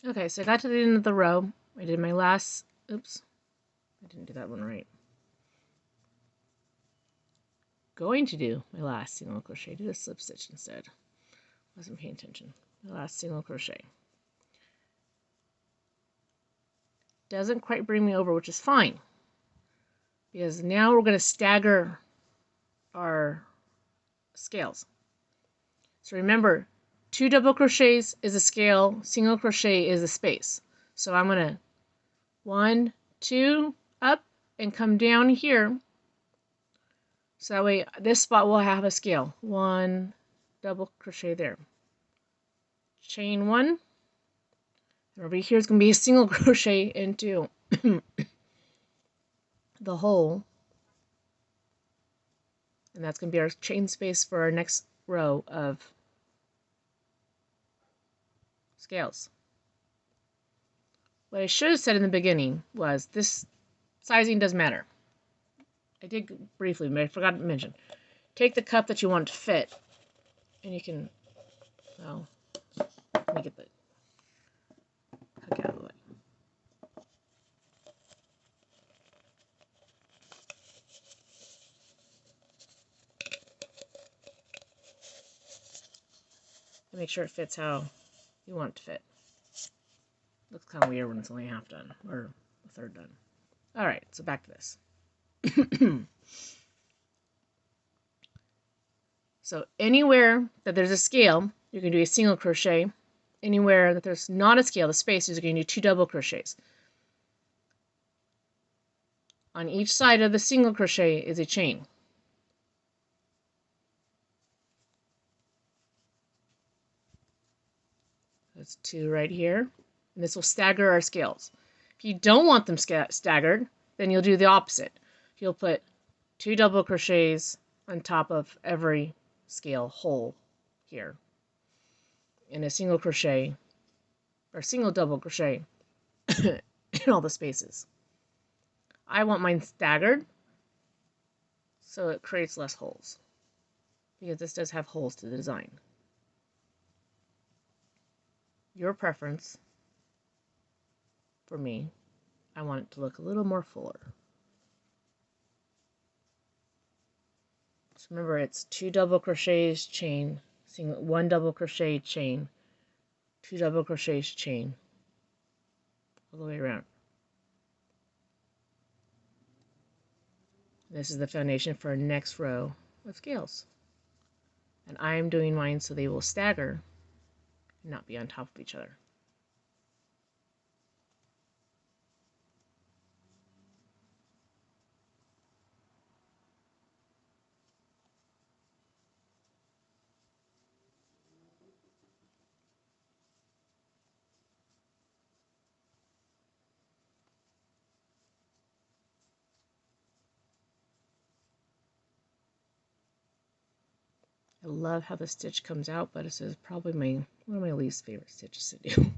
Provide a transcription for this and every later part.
Okay, so I got to the end of the row. I did my last, oops, I didn't do that one right. Going to do my last single crochet. Did a slip stitch instead. Wasn't paying attention. My last single crochet. Doesn't quite bring me over, which is fine. Because now we're going to stagger our scales. So remember, 2 double crochets is a scale, single crochet is a space. So I'm going to 1, 2, up, and come down here. So that way this spot will have a scale. 1 double crochet there. Chain 1. And over here is going to be a single crochet into the hole. And that's going to be our chain space for our next row of scales. What I should have said in the beginning was this sizing does matter. I did briefly, but I forgot to mention. Take the cup that you want to fit, and you can, well, let me get the hook out of the way. And make sure it fits how you want it to fit. Looks kind of weird when it's only half done, or a third done. Alright, so back to this. So anywhere that there's a scale, you're going to do a single crochet. Anywhere that there's not a scale, the spaces, you're going to do 2 double crochets. On each side of the single crochet is a chain. That's 2 right here. And this will stagger our scales. If you don't want them staggered, then you'll do the opposite. You'll put 2 double crochets on top of every scale hole here. And a single crochet, or single double crochet in all the spaces. I want mine staggered so it creates less holes, because this does have holes to the design. Your preference, for me, I want it to look a little more fuller. So remember, it's 2 double crochets, chain, 1 double crochet, chain, 2 double crochets, chain, all the way around. This is the foundation for our next row of scales. And I am doing mine so they will stagger and not be on top of each other. I love how the stitch comes out, but this is probably one of my least favorite stitches to do.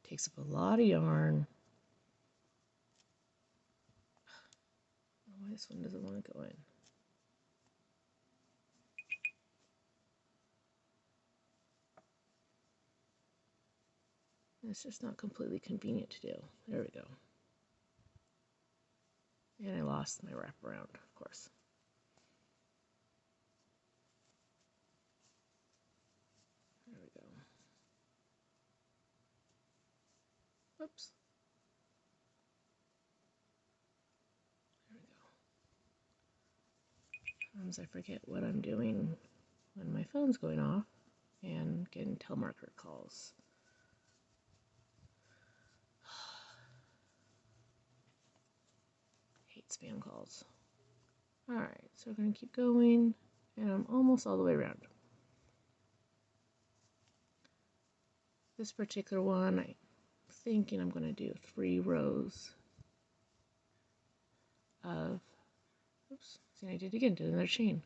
Takes up a lot of yarn. Oh, this one doesn't want to go in. It's just not completely convenient to do. There we go. And I lost my wraparound, of course. There we go. Oops. There we go. Sometimes I forget what I'm doing when my phone's going off and getting telemarketer calls. Hate spam calls. Alright, so we're going to keep going, and I'm almost all the way around. This particular one, I'm thinking I'm going to do 3 rows of, oops, see, I did it again, did another chain.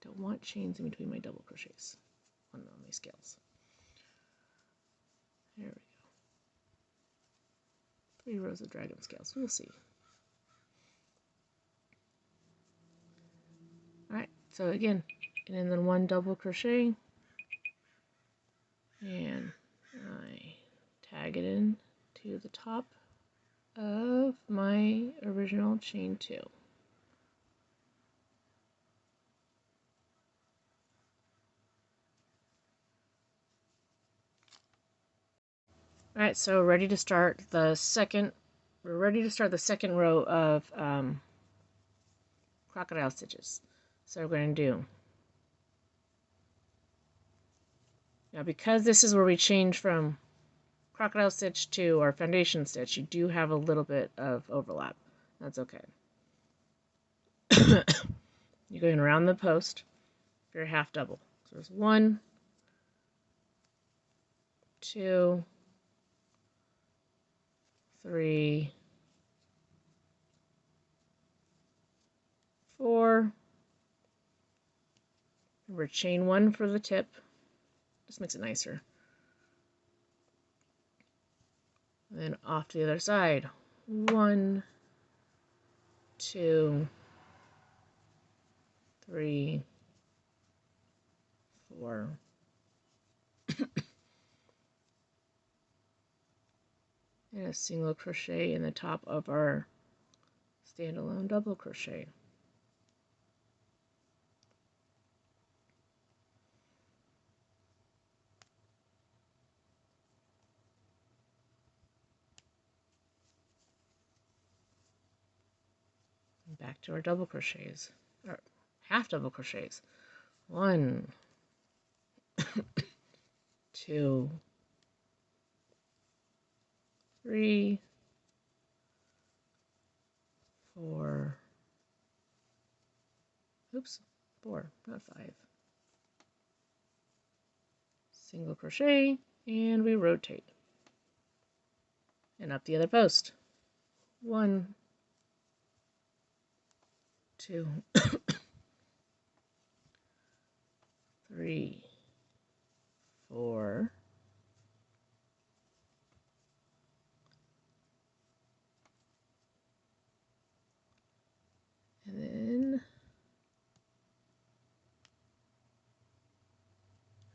Don't want chains in between my double crochets on my scales. There we go. 3 rows of dragon scales. We'll see. Alright, so again, and then 1 double crochet, And I tag it in to the top of my original chain 2. Alright, so we're ready to start the second row of crocodile stitches. So we're going to do, now because this is where we change from crocodile stitch to our foundation stitch, you do have a little bit of overlap. That's okay. You're going around the post for your half double. So there's 1, 2, 3, 4. Remember, chain 1 for the tip. Just makes it nicer. And then off to the other side. 1, 2, 3, 4. And a single crochet in the top of our standalone double crochet. And back to our double crochets, or half double crochets. 1, 2, 3, 4. Oops, 4, not 5. Single crochet, and we rotate. And up the other post. 1, 2, 3, 4. And then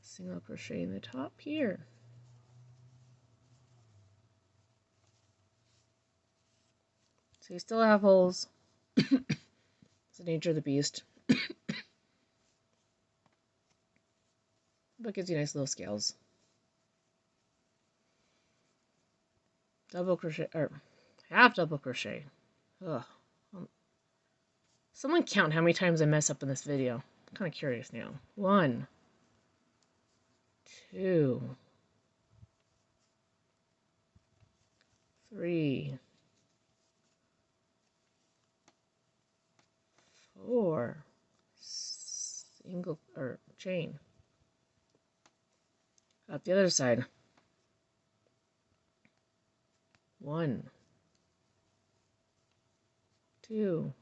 single crochet in the top here. So you still have holes. It's the nature of the beast. But it gives you nice little scales. Double crochet, or half double crochet. Ugh. Someone count how many times I mess up in this video. I'm kind of curious now. 1, 2, 3, 4. Single or chain. Up the other side. 1, 2,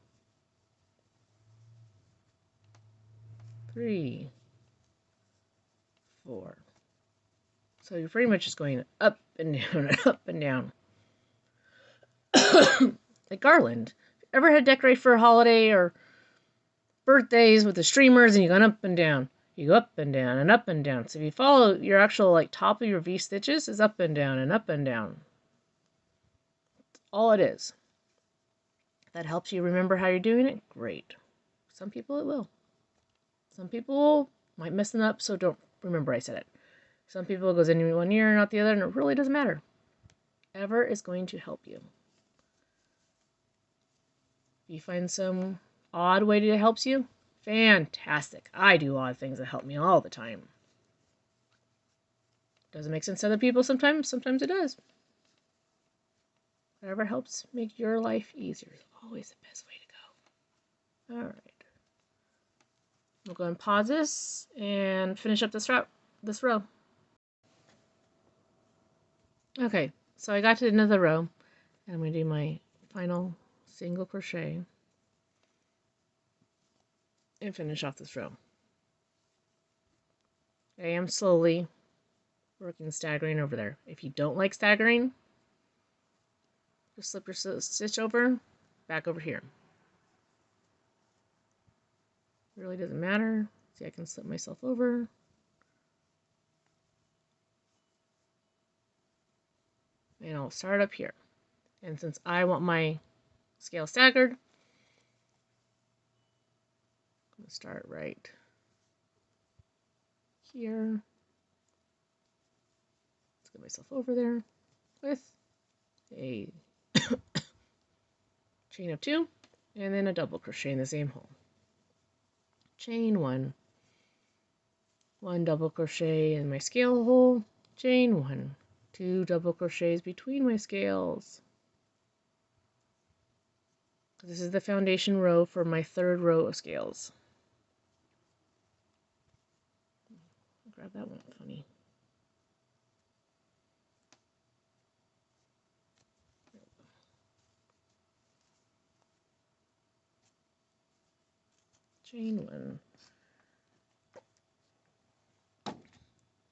3, 4. So you're pretty much just going up and down and up and down. Like garland. Ever had to decorate for a holiday or birthdays with the streamers and you're going up and down? You go up and down and up and down. So if you follow your actual like top of your V stitches is up and down and up and down. That's all it is. If that helps you remember how you're doing it, great. Some people it will. Some people might mess them up, so don't remember I said it. Some people it goes in one ear and not the other, and it really doesn't matter. Ever is going to help you. If you find some odd way that helps you, fantastic. I do odd things that help me all the time. Doesn't make sense to other people sometimes. Sometimes it does. Whatever helps make your life easier is always the best way to go. All right. We'll go and pause this and finish up this row. Okay, so I got to another row, and I'm going to do my final single crochet and finish off this row. I am slowly working staggering over there. If you don't like staggering, just slip your stitch over, back over here. Really doesn't matter. See, I can slip myself over. And I'll start up here. And since I want my scale staggered, I'm going to start right here. Let's get myself over there with a chain of 2 and then a double crochet in the same hole. Chain 1, 1 double crochet in my scale hole, chain 1, 2 double crochets between my scales. This is the foundation row for my 3rd row of scales. Grab that one, funny. Chain 1.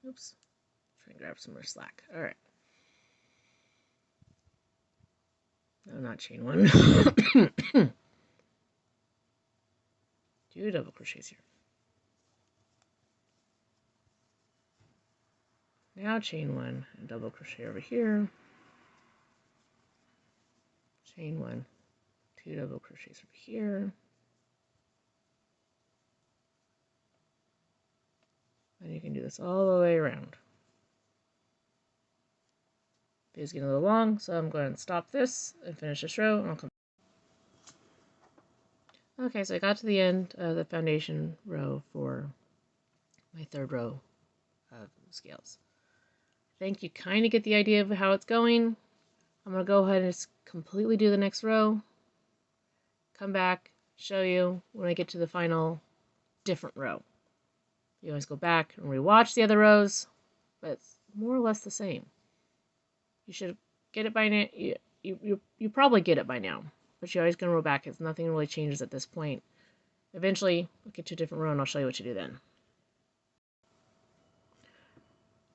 Oops. Try and grab some more slack. All right. No, not chain 1. 2 double crochets here. Now chain 1 and double crochet over here. Chain 1, 2 double crochets over here. And you can do this all the way around. It's getting a little long, so I'm going to stop this and finish this row, and I'll come. Okay, so I got to the end of the foundation row for my 3rd row of scales. I think you kind of get the idea of how it's going. I'm going to go ahead and just completely do the next row, come back, show you when I get to the final different row. You always go back and rewatch the other rows, but it's more or less the same. You should get it by now. You probably get it by now, but you're always going to roll back because nothing really changes at this point. Eventually, we'll get to a different row and I'll show you what to do then.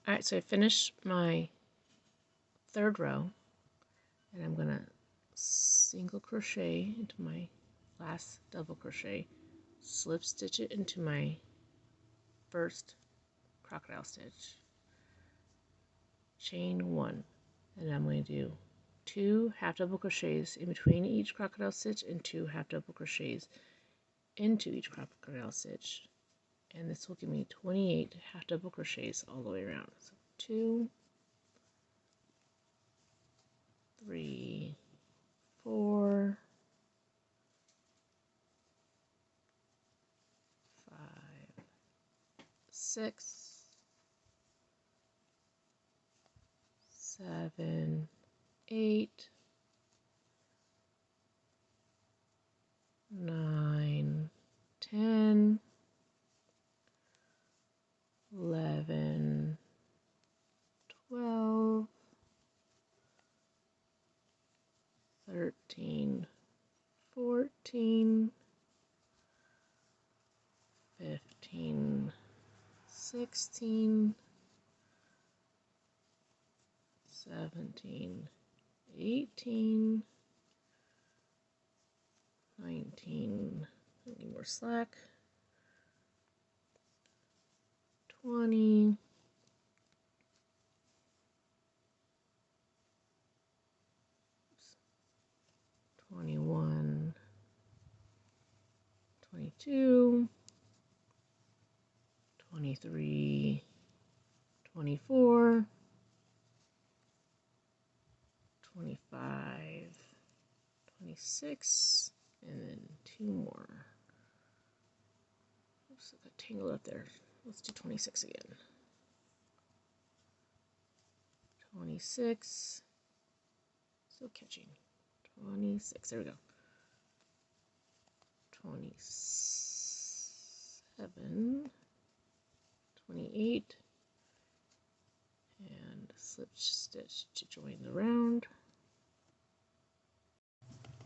Alright, so I finished my 3rd row, and I'm going to single crochet into my last double crochet, slip stitch it into my first crocodile stitch, chain 1, and I'm going to do 2 half double crochets in between each crocodile stitch and 2 half double crochets into each crocodile stitch, and this will give me 28 half double crochets all the way around. So 2, 3, 4, 5, 6, 7, 8, 9, 10, 11, 12, 13, 14, 15, 16, 17, 18, 19, I need more slack, 20, 21, 22, 23, 24, 25, 26, and then 2 more. Oops, I got tangled up there. Let's do 26 again. 26, still catching. 26, there we go. 27, 28, and slip stitch to join the round.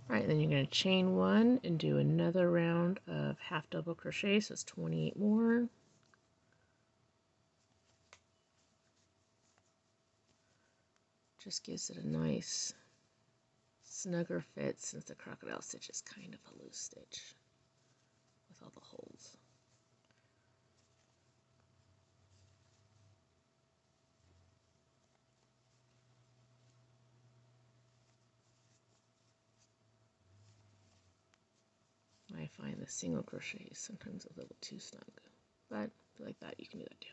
Alright, then you're going to chain 1 and do another round of half double crochet, so it's 28 more. Just gives it a nice snugger fit since the crocodile stitch is kind of a loose stitch with all the holes. I find the single crochet is sometimes a little too snug, but if you like that, you can do that too.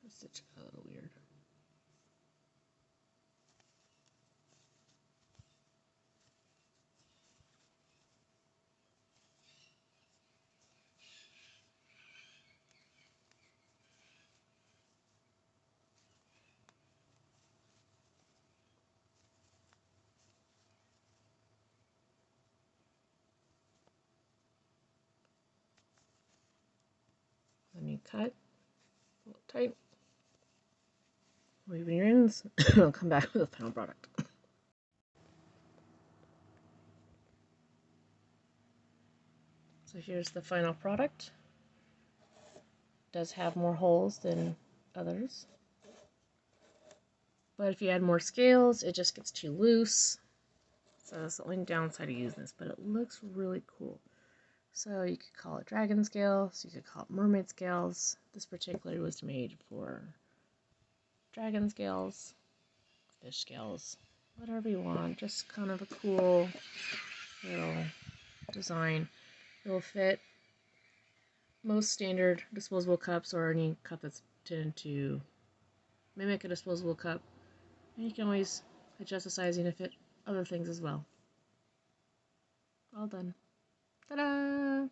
Stitch a little weird. Then you cut, pull it tight, weave in your ends, I'll come back with the final product. So here's the final product. It does have more holes than others, but if you add more scales, it just gets too loose. So that's the only downside of using this, but it looks really cool. So you could call it dragon scales, you could call it mermaid scales. This particular was made for dragon scales, fish scales, whatever you want. Just kind of a cool little design. It will fit most standard disposable cups or any cup that's intended to mimic a disposable cup. And you can always adjust the sizing to fit other things as well. All done. Ta-da!